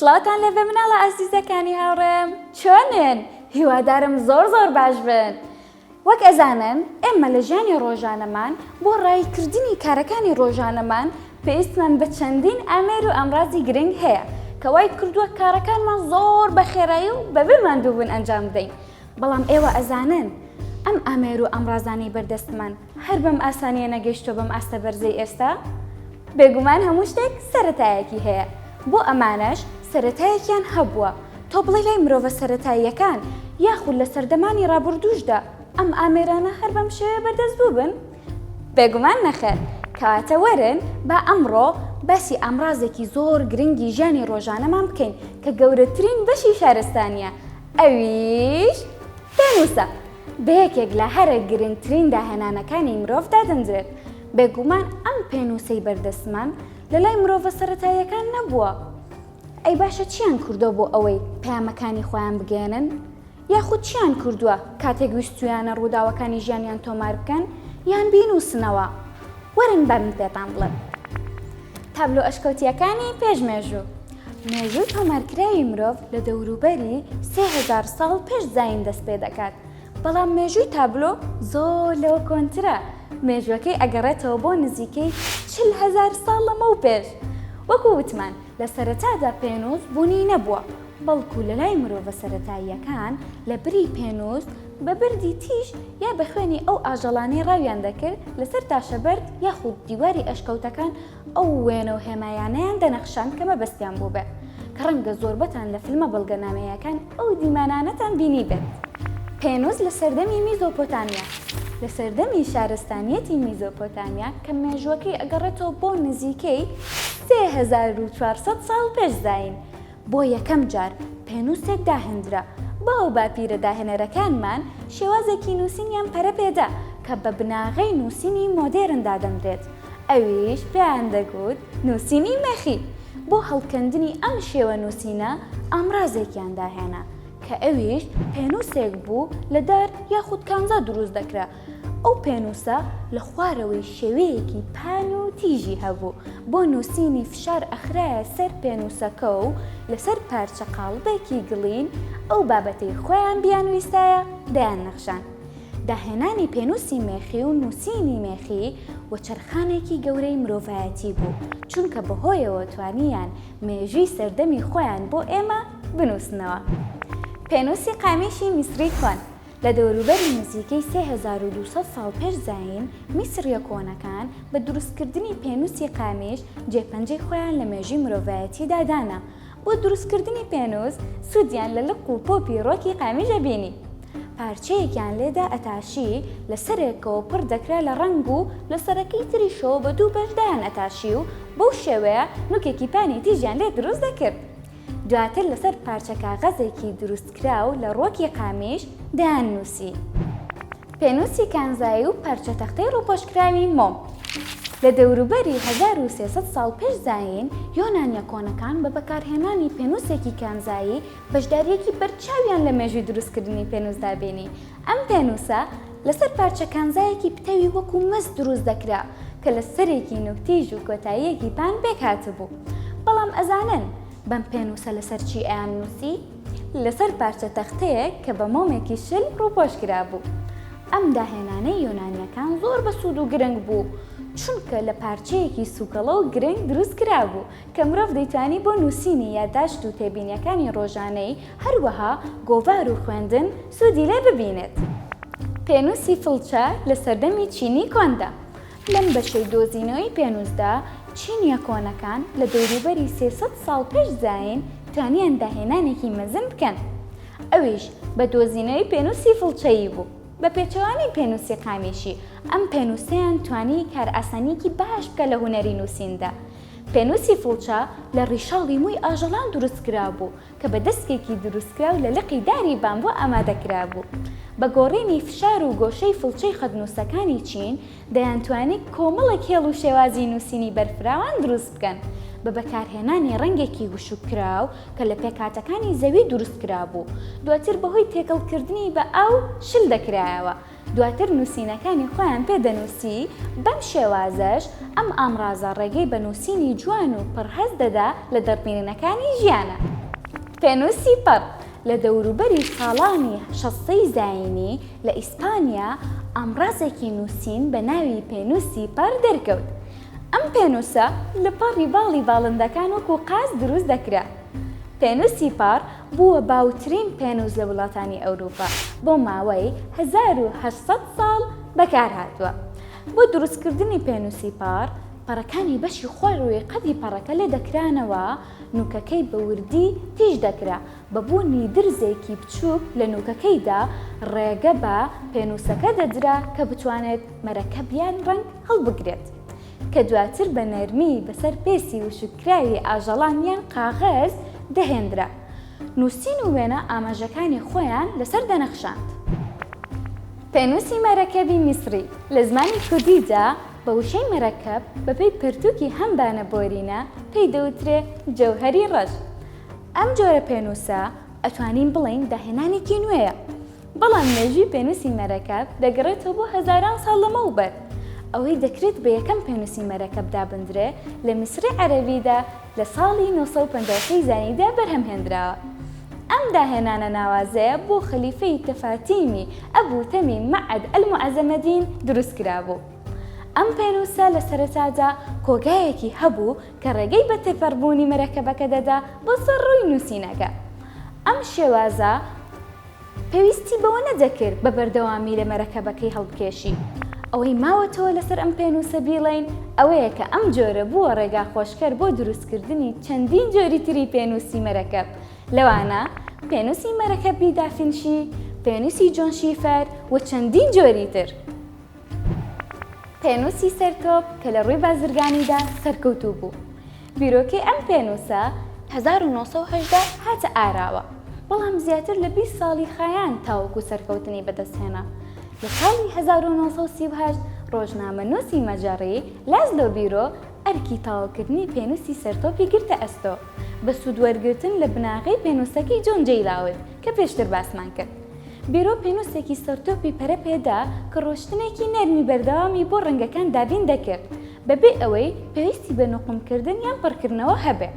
سڵاوتان لێبێ مناڵە ئازیزەکانی هاوڕێم چۆنن؟ هیوادارم زۆر باش بن. وەک ئەزانن ئێمە لە ژیانی ڕۆژانەمان بۆ ڕایکردنی کارەکانی ڕۆژانەمان پێویستمان بە چەندین ئامێر و ئەمڕازی گرنگ هەیە کە وای کردووە کارەکانمان زۆر بە خێرایی و بەبێمان دووبوون ئەنجام بدەین. بەڵام ئێوە ئەزانن ئەم ئامێر و ئەمڕازانی بەردەستمان هەر بەم ئاسانیە نەگەیشتۆ بەم ئاستە بەرزەی ئێستا؟ بێگومان هەموو شتێک سەرەتایەکی هەیە. بۆ ئەمانەش سەرەتایەکیان هەبووە تۆ بڵێ لای مرۆڤە سەرەتاییەکان یاخود لە سەردەمانی ڕابردووشدا ئەم ئامێرانە هەر بەم شێوەیە بەردەست بووبن؟ بێگومان نەخێر. کەواتە وەرن با ئەمڕۆ باسی ئامڕازێکی زۆر گرنگی ژیانی ڕۆژانەمان بکەین کە گەورەترین بەشی شارستانیە، ئەویش پێنووسە. بەیەکێک لە هەرە گرنگترین داهێنانەکانی مرۆڤ دادەنرێت. بێگومان ئەم پێنووسەی بەردەستمان لە لای مرۆڤە سەرەتاییەکان نەبووە. ئەی باشە چیان کردو بۆ ئەوەی پەیامەکانی خۆیان بگێنن؟ یاخود چیان کردووە کاتێک ویستویانە ڕووداوەکانی ژیانیان تۆمار بکەن یان بینووسنەوە؟ وەرن بەرن پێتان بڵێن. تابلۆ ئەشکەوتیەکانی پێشمێژوو. مێژووی تۆمارکراوی مرۆڤ لە دەوروبەری 3000 ساڵ پێش زاین دەست پێ دەکات. بەڵام مێژووی تابلۆ زۆر لەوە کۆنترە. مێژوەکەی ئەگەڕێتەوە بۆ نزیکەی 40,000 ساڵ لەمەو پێش. وەکو وتمان لە سەرەتادا پێنووس بوونی نەبووە، بەڵکو لە لای مرۆڤە سەرەتاییەکان لە بری پێنووس بە بردی تیژ یا بە خوێنی ئەو ئاژەڵانەی ڕاویان دەکرد لەسەر تاشەبەرد یاخود دیواری ئەشکەوتەکان ئەو وێنە و هێمایانەیان دەنەخشان کە مەبەستیان بوو بێت کە ڕەنگە زۆربەتان لە فیلمە بەڵگەنامەیەکان ئەو دیمانانەتان بینی بێت. پێنووس لە سەردەمی میزۆپۆتامیا، لە سەردەمی شارستانیەتی میزۆپۆتامیا کە مێژوەکەی ئەگەڕێتەوە بۆ نزیکەی 3400 ساڵ پێش زاین. بۆ یەکەم جار پێنووسێک داهێنرا. باو باپیرە داهێنەرەکانمان شێوازێکی نووسینیان پەرە پێدا کە بە بناغەی نووسینی مۆدێرندا دەمرێت. ئەویش پێیان دەگوت نووسینی مەخی. بۆ هەڵکەندنی ئەم شێوە نووسینە ئامڕازێکیان داهێنا کە ئەویش پێنووسێک بوو لە دار یاخود کانزا دروست دەکرا. ئەو پێنووسە لە خوارەوەی شێوەیەکی پان و تیژی هەبوو. بۆ نووسینی فشار ئەخرایە سەر پێنووسەکە و لەسەر پارچە قاڵبێکی گڵین ئەو بابەتەی خۆیان بیانویستایە دەیان نەخشان. داهێنانی پێنووسی مێخی و نووسینی مێخی وە چەرخانێکی گەورەی مرۆڤایەتی بوو چونکە بەهۆیەوە توانیان مێژووی سەردەمی خۆیان بۆ ئێمە بنووسنەوە. پێنووسی قامیشی میسری کۆن لە دەوروبەری نزیکەی 3200 ساڵ پێش زاین میسریە کۆنەکان بە دروستکردنی پێنووسی قامیش جێپەنجەی خۆیان لە مێژووی مرۆڤایەتی دادانا. بۆ دروستکردنی پێنووس سوودیان لە لق و پۆپی ڕۆکی قامیژە بینی. پارچەیەکیان لێدا ئەتاشی لە سەرێکەوە پڕ دەکرا لە ڕنگ و لە سەرەکەی تریشەوە بە دوو بەشدایان ئەتاشی و بەو شێوەیە نوکێکی پانی تیژیان لێ دروست دەکرد. دواتر لەسەر پارچە کاغەزێکی دروستکراو لە ڕۆکی قامیش دەیان نووسی. پێنووسی کانزایی و پارچە تەختەی ڕووپۆشکراوی مۆم. لە دەوروبەری 1300 ساڵ پێش زاین یۆنانیا کۆنەکان بە بەکارهێنانی پێنووسێکی کانزایی بەشداریەکی بەرچاویان لە مێژووی دروستکردنی پێنووسدا بینی. ئەم پێنووسە لەسەر پارچە کانزایەکی پتەوی وەکو مەس دروست دەکرا کە لە سەرێکی نوکتیژ و کۆتاییەکی پان بێکهاتبوو. بەڵام ئەزانن بەم پێنووسە لەسەر چی ئەیان نووسی؟ لەسەر پارچە تەختەیەک کە بە مۆمێکی شل ڕووپۆشکرا بوو. ئەم داهێنانەی یۆنانیەکان زۆر بەسوود و گرنگ بوو چونکە لە پارچەیەکی سوکەڵە و گرنگ دروست کرا بوو کە مرۆڤ دەیتوانی بۆ نووسینی یادداشت و تێبینیەکانی ڕۆژانەی هەروەها گۆڤار و خوێندن سوودی لێ ببینێت. پێنووسی فڵچە لە سەردەمی چینی کۆندا. لەم بەشەی دۆزینەوەی پێنووسدا چینیە کۆنەکان لە دەوروبەری 300 ساڵ پێش زاین توانیان داهێنانێکی مەزن بکەن. ئەویش بە دۆزینەوەی پێنووسی فڵچەیی بوو. بە پێچەوانی پێنووسی قامیشی ئەم پێنووسیان توانی کار ئاسانیەکی باش بکە لە هونەری نووسیندا. پێنووسی فڵچە لە ڕیشاڵی مووی ئاژەڵان دروستکرا بوو کە بە دەستێکی دروستکراو لە لقی داری بامبۆ ئامادەکرا بوو. بە گۆڕینی فشار و گۆشەی فڵچەی خەتنووسەکانی چین دەیانتوانی کۆمەڵێک هێڵ و شێوازی نووسینی بەرفراوان دروست بکەن بە بەکارهێنانی ڕەنگێکی وشوکراو کە لە پێکاتەکانی زەوی دروستکرا بوو. دواتر بەهۆی تێکەڵکردنی بە ئاو شل دەکرایەوە. دواتر نووسینەکانی خۆیان پێدەنووسی. بەم شێوازەش ئەم ئامڕازە ڕێگەی بە نووسینی جوان و پڕهەز دەدا لە دەربینەکانی ژیانە. پێنووسی پەڕ لە دەوروبەری ساڵانی 600 زاینی لە ئیسپانیا ئامڕازێکی نووسین بە ناوی پێنووسی پەڕ دەرکەوت. ئەم پێنووسە لە پەڕی باڵی باڵندەکان وەکو قاز دروست دەکرا. پێنووسی پەڕ بووە باوترین پێنووس لە وڵاتانی ئەوروپا بۆ ماوەی 1800 ساڵ بەکار هاتووە. بۆ دروستکردنی پێنووسی پەڕ پەڕەکانی بەشی خۆی ڕووی قەدی پەڕەکە لێ دەکرانەوە، نوکەکەی بە وردی تیژ دەکرا بە بوونی درزێکی بچووک لە نوکەکەیدا ڕێگە بە پێنووسەکە دەدرا کە بتوانێت مەرەکەبیان ڕەنگ هەڵبگرێت کە دواتر بە نەرمی بەسەر پێسی وشکراوی ئاژەڵانیان قاغەز دەهێنرا. نووسین و وێنە ئاماژەکانی خۆیان لەسەر دەنەخشاند. پێنووسی مەرەکەبی میسری لە زمانی کوردیدا بە وشەی مەرەکەب بەپێی پرتووکی هەمبانە بۆرینە پێی دەوترێ جەوهەری ڕەش. ئەم جۆرە پێنووسە ئەتوانین بڵین داهێنانێکی نوێیە، بەڵام مێژووی پێنووسی مەرەکەب دەگەڕێتەوە بۆ هەزاران ساڵ لەمەوبەر. ئەوەی دەکرێت بە یەکەم پێنووسی مەرەکەب دابدرێ لە میسری عەرەبیدا لە ساڵی 950 زانیدا بەرهەمهێنراوە. ئەم داهێنانە ناوازەیە بۆ خەلیفەی تەفاتیمی ئەبوو تەمیم مەعەد ئەلموعەزەمەدین دروستکرابوو. ئەم پێنووسە لە سەرەتادا کۆگایەکی هەبوو کە ڕێگەی بە تێپەڕبوونی مەرەکەبەکە دەدا بۆ سەر ڕووی نووسینەکە. ئەم شێوازە پێویستی بەوە نەدەکرد بە بەردەوامی لە مەرەکەبەکەی هەڵبکێشی. ئەوەی ماوەتەوە لەسەر ئەم پێنووسە بیڵێن ئەوەیە کە ئەم جۆرە بووە ڕێگا خۆشکەر بۆ دروستکردنی چەندین جۆری تری پێنووسی مەرەکەب، لەوانە پێنووسی مەرەکەبی دافینشی، پێنووسی جۆن شیفەر و چەندین جۆری تر. پێنووسی سەرتۆپ کە لە ڕووی بازرگانیدا سەرکەوتوو بوو. بیرۆکەی ئەم پێنووسە 1970 هاتە ئاراوە، بەڵام زیاتر لە 20 ساڵی خایان تاوەکو سەرکەوتنی بەدەستهێنا. لە ساڵی 1938 ڕۆژنامەنووسی مەجەڕی لازلۆ بیرۆ ئەرکی تاوەکردنی پێنووسی سەرتۆپی گرتە ئەستۆ بە سوودوەرگرتن لە بناغی پێنووسەکەی جۆن جەیلاوت کە پێشتر باسمان کرد. بیرۆ پێنووسێکی سەرتۆپی پەرە پێدا کە ڕۆشتنێکی نەرمی بەردەوامی بۆ ڕەنگەکان دابین دەکرد بەبێ ئەوەی پێویستی بە نوقمکردن یان پڕکردنەوە هەبێ.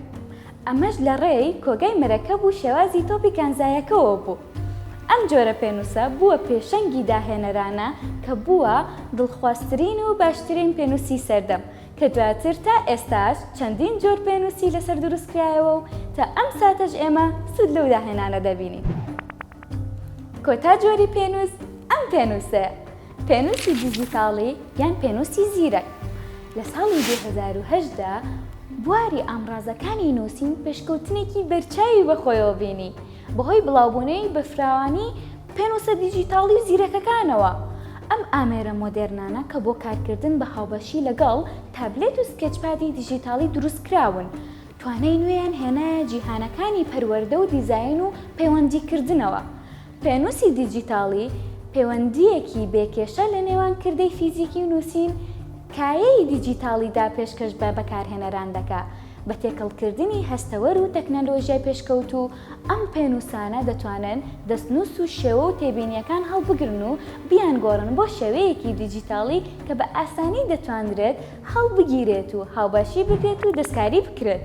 ئەمەش لە ڕێی کۆگای مەرەکەب و شێوازی تۆپی کانزایەکەوە بوو. ئەم جۆرە پێنووسە بووە پێشەنگی داهێنەرانە کە بووە دڵخوازترین و باشترین پێنووسی سەردەم کە دواتر تا ئێستاش چەندین جۆر پێنووسی لەسەر دروستکرایەوە و تا ئەم ساتەش ئێمە سود لەو داهێنانە دەبینین. کۆتا جۆری پێنووس ئەم پێنووسەیە، پێنووسی دیجیتاڵی یان پێنووسی زیرەک. لە ساڵی 2008دا بواری ئامڕازەکانی نووسین پێشکەوتنێکی بەرچاوی بەخۆیەوە بینی بەهۆی بڵاوبوونەوەی بە فراوانی پێنووسە دیجیتاڵی و زیرەکەکانەوە. ئەم ئامێرە مۆدێرنانە کە بۆ کارکردن بە هاوبەشی لەگەڵ تابلێت و سکێچپادی دیجیتاڵی دروستکراون، توانای نوێیان هێنایە جیهانەکانی پەروەردە و دیزاین و پەیوەندیکردنەوە. پێنووسی دیجیتاڵی پەیوەندیەکی بێکێشە لە نێوان کردەی فیزیکی و نووسین کایەی دیجیتاڵیدا پێشکەش بە بەکارهێنەران دەکا بە تێکەڵکردنی هەستەوەر و تەکنەلۆژیای پێشکەوت و ئەم پێنووسانە دەتوانن دەستنووس و شێوە و تێبینیەکان هەڵبگرن و بیانگۆڕن بۆ شێوەیەکی دیجیتاڵی کە بە ئاسانی دەتوانرێت هەڵبگیرێت و هاوباشی بکرێت و دەستکاری بکرێت.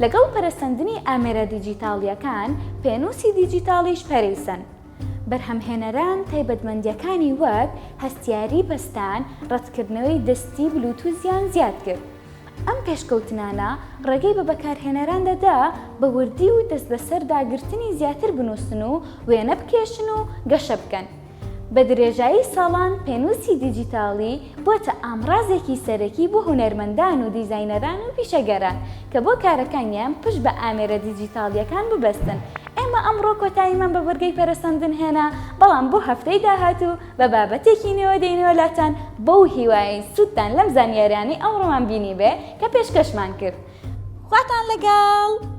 لەگەڵ پەرەسەندنی ئامێرە دیجیتاڵیەکان پێنووسی دیجیتاڵیش پەرەیسەن. بەرهەمهێنەران تایبەتمەندیەکانی وەک هەستیاری بەستان، ڕەتکردنەوەی دەستی بلوتوزیان زیاد کرد. ئەم پێشکەوتنانە ڕێگەی بە بەکارهێنەران دەدا بە وردی و دەست بەسەر داگرتنی زیاتر بنووسن و وێنە بکێشن و گەشە بکەن. بە درێژایی ساڵان پێنووسی دیجیتاڵی بۆتە ئامڕازێکی سەرەکی بۆ هونەرمەندان و دیزاینەران و پیشەگەران کە بۆ کارەکانیان پشت بە ئامێرە دیجیتاڵیەکان ببەستن. ئێمە ئەمڕۆ کۆتاییمان بە وەرگەی پەرەسەندن هێنا، بەڵام بۆ هەفتەی داهاتوو بە بابەتێکی نوێ دێنەوە لاتان بەو هیوایی سوودتان لەم زانیاریانەی ئەمڕۆمان بینی بێ کە پێشکەشمان کرد. خواتان لەگەڵ!